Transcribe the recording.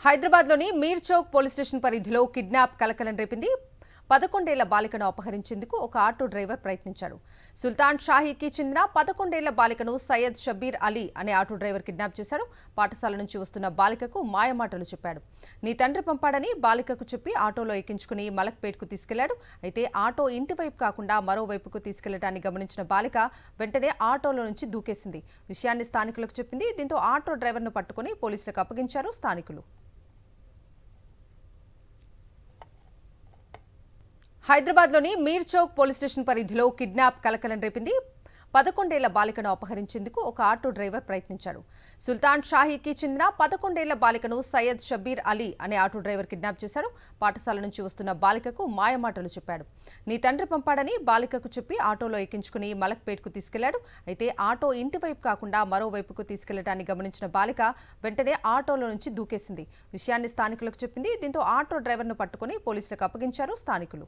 హైదరాబాద్లోని మీర్ Chowk police station పరిధిలో kidnap కలకలం రేపింది. 11 ఏళ్ల బాలికను అపహరించేందుకు ఒక ఆటో డ్రైవర్ ప్రయత్నించాడు. సుల్తాన్ షాహీకి చెందిన 11 ఏళ్ల బాలికను సయ్యద్ షబ్బీర్ అలీ అనే ఆటో డ్రైవర్ కిడ్నాప్ చేశాడు. పాఠశాల నుంచి వస్తున్న బాలికకు మాయమాటలు చెప్పాడు. నీ తండ్రి పంపాడని బాలికకు చెప్పి ఆటోలో ఎక్కించుకుని మలక్పేట్కు తీసుకెళ్లాడు. అయితే ఆటో ఇంటి వైపు కాకుండా మరోవైపుకు తీసుకెళ్లడాన్ని గమనించిన బాలిక వెంటనే ఆటోలో నుంచి దూకేసింది. విషయాన్ని స్థానికులకు చెప్పింది. దీంతో ఆటో డ్రైవర్ను పట్టుకుని పోలీసులకు అప్పగించారు స్థానికులు. హైదరాబాద్లోని మీర్ చౌక్ పోలీస్ స్టేషన్ పరిధిలో కిడ్నాప్ కలకలం రేపింది. 11 ఏళ్ల బాలికను అపహరించేందుకు ఒక ఆటో డ్రైవర్ ప్రయత్నించాడు. సుల్తాన్ షాహీకి చెందిన 11 ఏళ్ల బాలికను సయ్యద్ షబ్బీర్ అలీ అనే ఆటో డ్రైవర్ కిడ్నాప్ చేశాడు. పాఠశాల నుంచి వస్తున్న బాలికకు మాయమాటలు చెప్పాడు. నీ తండ్రి పంపాడని బాలికకు చెప్పి ఆటోలో ఎక్కించుకుని మలక్పేట్కు తీసుకెళ్లాడు. అయితే ఆటో ఇంటి వైపు కాకుండా మరోవైపుకు తీసుకెళ్లడాన్ని గమనించిన బాలిక వెంటనే ఆటోలో నుంచి దూకేసింది. విషయాన్ని స్థానికులకు చెప్పింది. దీంతో ఆటో డ్రైవర్ను పట్టుకుని పోలీసులకు అప్పగించారు స్థానికులు.